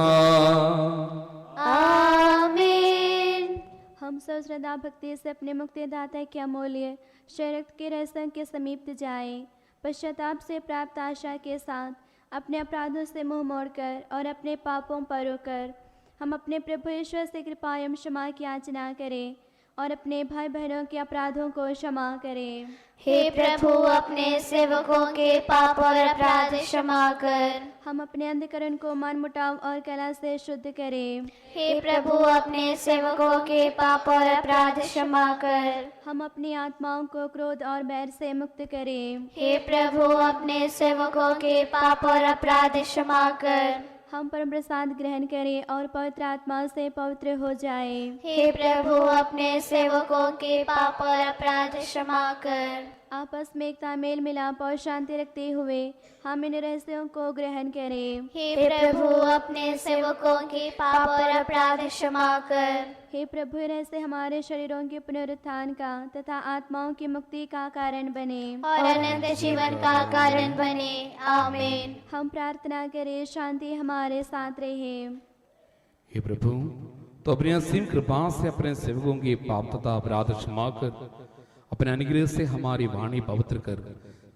आमीन। हम सब श्रद्धा भक्ति से अपने मुक्तिदाता के अमूल्य शरीर के रहस्य के समीप जाएं, पश्चाताप से प्राप्त आशा के साथ अपने अपराधों से मुंह मोड़कर और अपने पापों पर रोकर हम अपने प्रभु ईश्वर से कृपा एवं क्षमा की याचना करें और अपने भाई बहनों के अपराधों को क्षमा करें। हे प्रभु, अपने सेवकों के पाप और अपराध क्षमा कर। हम अपने अंधकरण को मन मुटाव और कला से शुद्ध करें। हे प्रभु, अपने सेवकों के पाप और अपराध क्षमा कर। हम अपनी आत्माओं को क्रोध और बैर से मुक्त करें। हे प्रभु, अपने सेवकों के पाप और अपराध क्षमा कर। हम परम प्रसाद ग्रहण करें और पवित्र आत्मा से पवित्र हो जाएं। हे प्रभु, अपने सेवकों के पाप और अपराध क्षमा कर। आपस में एकता मेल मिलाप और शांति रखते हुए हम इन रहस्यों को ग्रहण करें। हे प्रभु, अपने सेवकों के पाप और अपराध क्षमा कर। हे प्रभु, रहस्य हमारे शरीरों के पुनरुत्थान का तथा आत्माओं की मुक्ति का कारण बने और अनंत जीवन का कारण बने। आमीन। हम प्रार्थना करें, शांति हमारे साथ रहे। हे प्रभु, तो अपनी असीम कृपा से अपने सेवकों के पाप तथा अपराध क्षमा कर अपने अनुग्रह से हमारी वाणी पवित्र कर,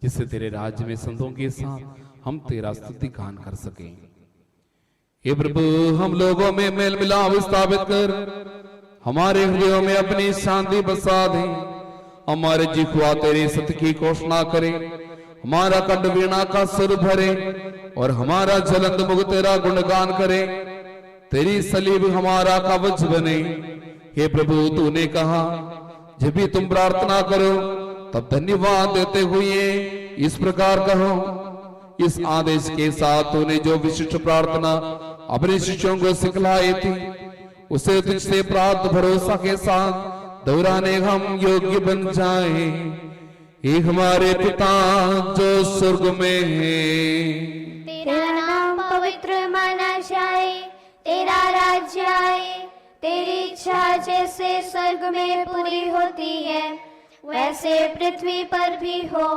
जिससे तेरे राज्य में संतों के साथ हम तेरा स्तुति गान कर सकें। हे प्रभु, हम लोगों में मेल मिलाप स्थापित कर हमारे हृदयों में अपनी शांति बसा दे। हमारे जिह्वा तेरे सत्य की घोषणा करे, हमारा कंठ वीणा का सुर भरे और हमारा ज्वलंत मुख तेरा गुणगान करे। तेरी सलीब हमारा कवच बने। हे प्रभु, तूने कहा जब भी तुम प्रार्थना करो तब धन्यवाद देते हुए इस प्रकार कहो, इस आदेश के साथ तूने जो विशिष्ट प्रार्थना अपने शिष्यों को सिखलाई थी, उसे तुझसे प्राप्त भरोसा के साथ दोहराने हम योग्य बन जाए। हे हमारे पिता जो स्वर्ग में है, तेरा नाम पवित्र माना जाए, तेरा राज्य आए, तेरी इच्छा जैसे स्वर्ग में पूरी होती है वैसे पृथ्वी पर भी हो।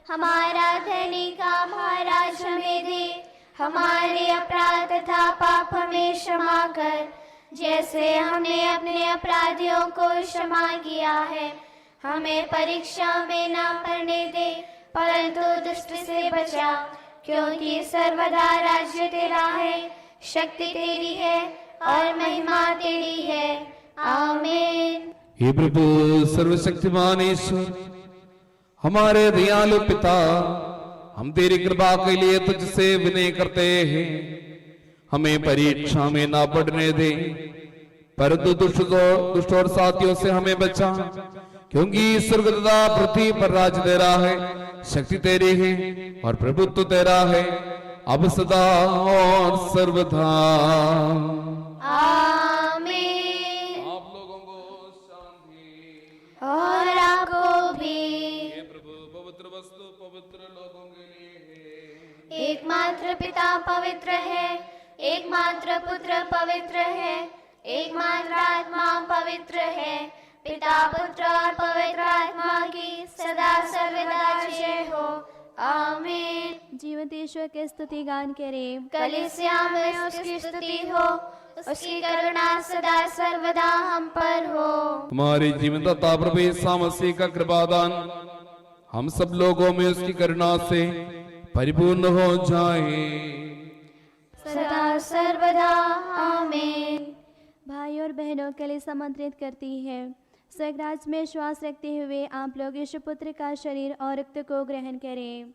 हमारा दैनिक आहार आज हमें दे, हमारे अपराध तथा पाप हमें क्षमा कर, जैसे हमने अपने अपराधियों को क्षमा किया है। हमें परीक्षा में ना पड़ने दे, परंतु दुष्ट से बचा, क्योंकि सर्वदा राज्य तेरा है, शक्ति तेरी है और महिमा तेरी है। आमीन। हे प्रभु सर्वशक्तिमान ईश्वर, हमारे दयालु पिता, हम तेरी कृपा के लिए तुझसे विनय करते हैं। हमें परीक्षा में ना पड़ने दे, परंतु दुष्ट और साथियों से हमें बचा, क्योंकि स्वर्ग तथा पृथ्वी पर राज तेरा है, शक्ति तेरी है और प्रभुत्व तेरा है, अब सदा और सर्वदा। आमीन। आप लोगों को शांति। और आपको भी। हे प्रभु पवित्र वस्तु पवित्र लोगों के लिए है। एकमात्र पिता पवित्र है, एकमात्र पुत्र पवित्र है, एकमात्र आत्मा पवित्र है। पिता पुत्र और पवित्र आत्मा की सदा सर्वदा जय हो। आमीन। जीवंत ईश्वर के स्तुति गान करें। कलीसिया में उसकी स्तुति हो, उसकी करुणा सदा सर्वदा हम पर हो। तुम्हारी जीवनदाता प्रभु यीशु मसीह का कृपादान हम सब लोगों में उसकी करुणा से परिपूर्ण हो जाए। सदा सर्वदा आमीन। भाई और बहनों के लिए आमंत्रित करती है, स्वर्गराज में श्वास रखते हुए आप लोग यीशु पुत्र का शरीर और रक्त को ग्रहण करें।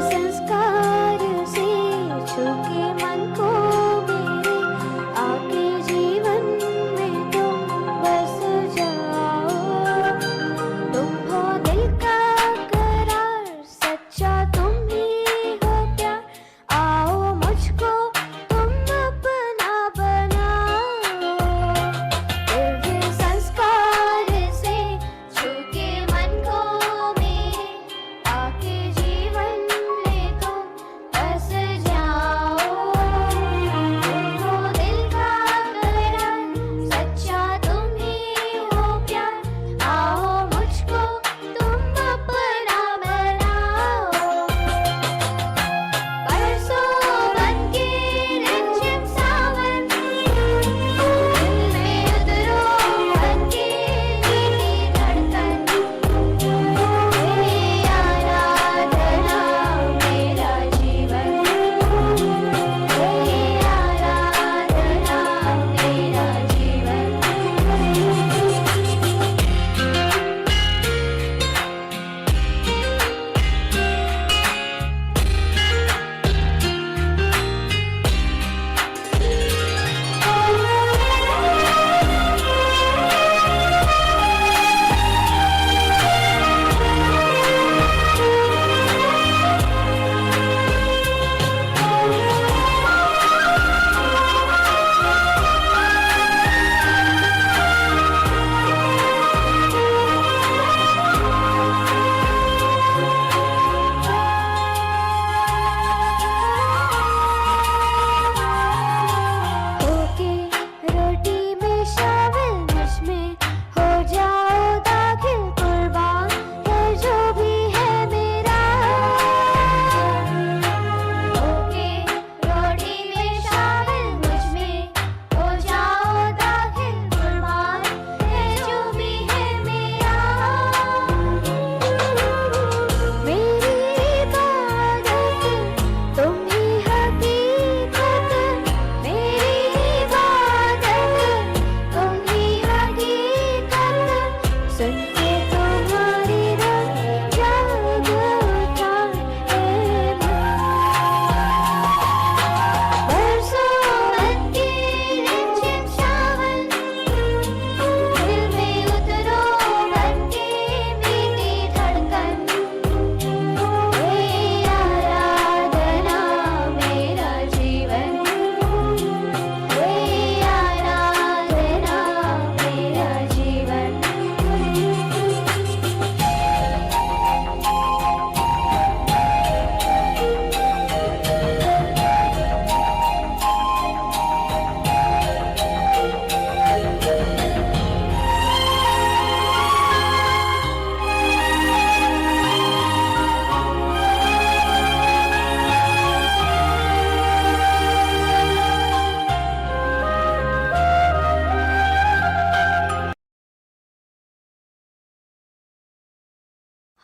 संस्कार से छुके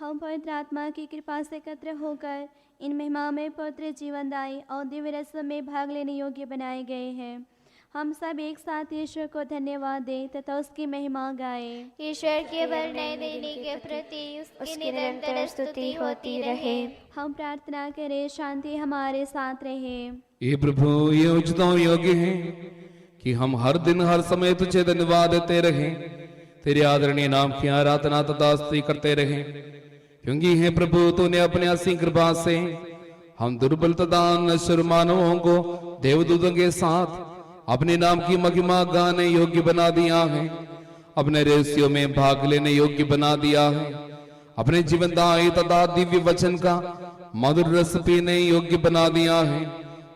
हम पवित्र आत्मा की कृपा से एकत्र होकर इन महिमामय पवित्र जीवनदायी और दिव्य रस्म में भाग लेने योग्य बनाए गए हैं। हम सब एक साथ ईश्वर को धन्यवाद दें तथा उसकी महिमा गाएं। ईश्वर के बल नए देने के प्रति उसकी निरंतर स्तुति होती रहे। हम प्रार्थना करें, शांति हमारे साथ रहे। ये प्रभु, ये उचित और योग्य है कि हम हर दिन हर समय तुझे धन्यवाद देते रहें, तेरे आदरणीय नाम की आराधना तथा स्तुति करते रहें, क्योंकि हे प्रभु तूने अपने असीम कृपा से हम दुर्बल तथा नश्वर मानवों को देवदूतों के साथ अपने नाम की महिमा गाने योग्य बना दिया है, अपने रहस्यों में भाग लेने योग्य बना दिया है, अपने जीवनदायी तथा दिव्य वचन का मधुर रस पीने योग्य बना दिया है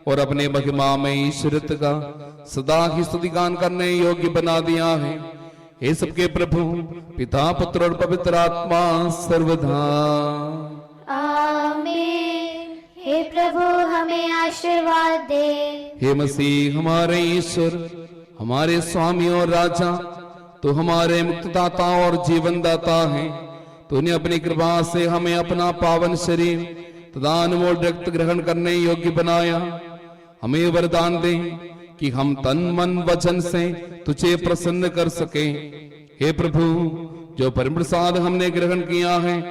और अपने महिमा में ईश्वरत्व का सदा ही स्तुतिगान करने योग्य बना दिया है। हे सबके प्रभु पिता पुत्र और पवित्र आत्मा सर्वदा आमीन। हे प्रभु हमें आशीर्वाद दे। हे मसीह हमारे ईश्वर, हमारे स्वामी और राजा, तो हमारे मुक्तिदाता और जीवनदाता है। तूने अपनी कृपा से हमें अपना पावन शरीर तथा अनमोल रक्त ग्रहण करने योग्य बनाया। हमें वरदान दे कि हम तन मन वचन से तुझे प्रसन्न कर सके। हे प्रभु, जो परम प्रसाद हमने ग्रहण किया है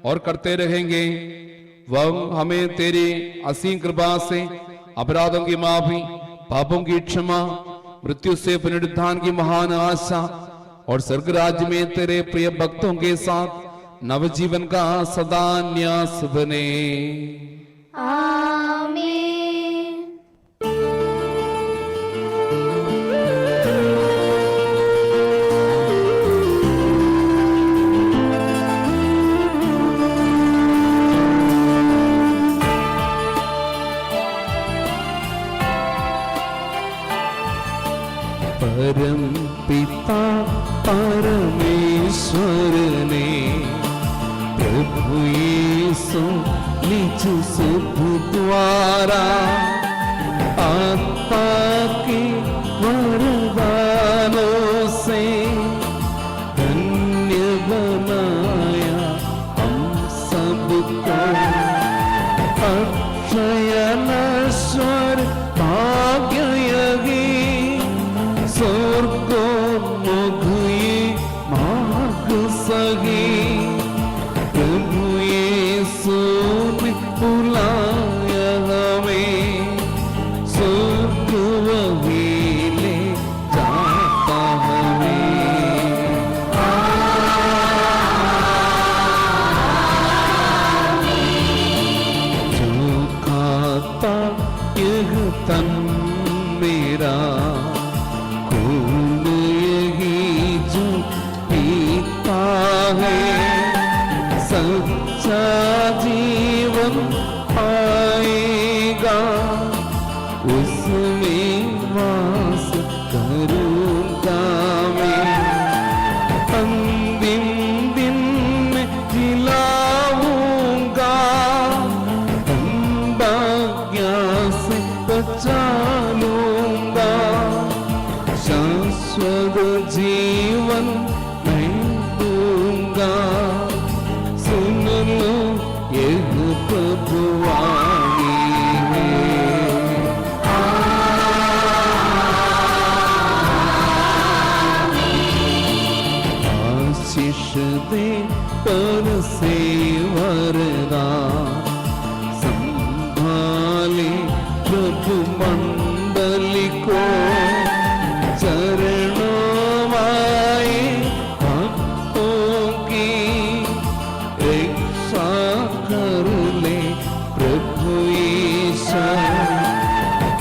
और करते रहेंगे, वह हमें तेरी असीम कृपा से अपराधों की माफी, पापों की क्षमा, मृत्यु से पुनरुत्थान की महान आशा और स्वर्ग राज्य में तेरे प्रिय भक्तों के साथ नवजीवन का सदा न्यास बने। आमीन। परम पिता परमेश्वर ने प्रभु यीशु निज सुख द्वारा आत्मा के वरदानों से धन्य बनाया हम सबको। अक्षय नश्वर भाग्य यही स्वर्ग मुघी मार्ग सही, प्रभु यीशु ने बुलाया हमें, स्वर्ग वही ले जाता हमें। जो खाता यह तन मेरा, खून यही जो पीता है, सच्चा जीवन पाएगा, उसमें वास करूंगा मैं। अंतिम दिन में जिलाऊंगा, भाग्य से बचा लूंगा, शाश्वत जीवन मैं दूंगा। सुन लो यह प्रभु वाणी है। आशीष दे पर से वरदान, संभाले प्रभु मंडली को, चरणों में भक्तों की रक्षा कर ले प्रभु ईश्वर।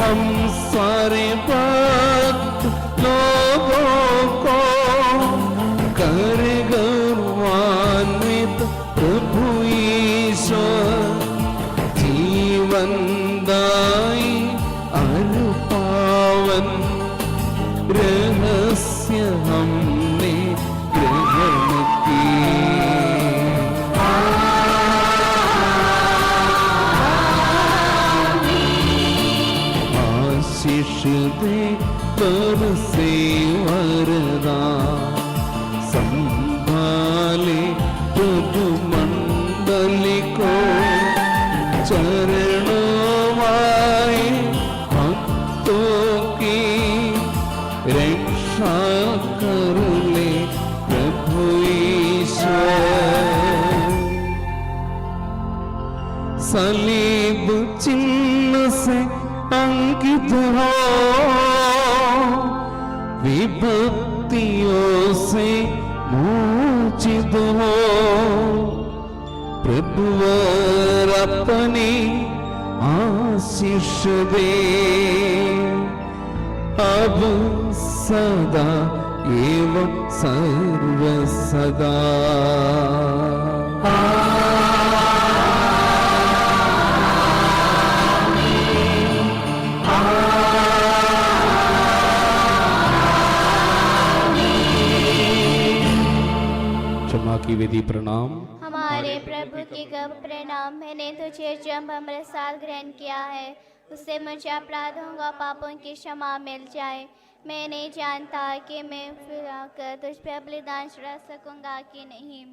हम सारे भक्त लोगों को कर गौरवान्वित प्रभु ईश्वर, जीवन दाई अर पावन रहस्य हमने ग्रहण की। आशीष दे पर से वरदान, संभाले प्रभु मन रक्षा कर ले प्रभु ईश्वर। सलीब चिन्ह से अंकित हो, विपत्तियों से मोचित हो, प्रभुवर अपनी आशीष दे, अब सदा एवं सर्व सदा। क्षमा की विधि प्रणाम। हमारे प्रभु की गव प्रणाम। मैंने तुझे जब अमृत साल ग्रहण किया है, उससे मुझे अपराधों व पापों की क्षमा मिल जाए। मैं नहीं जानता कि मैं फिर आकर तुझ पे बलिदान चढ़ा सकूंगा कि नहीं।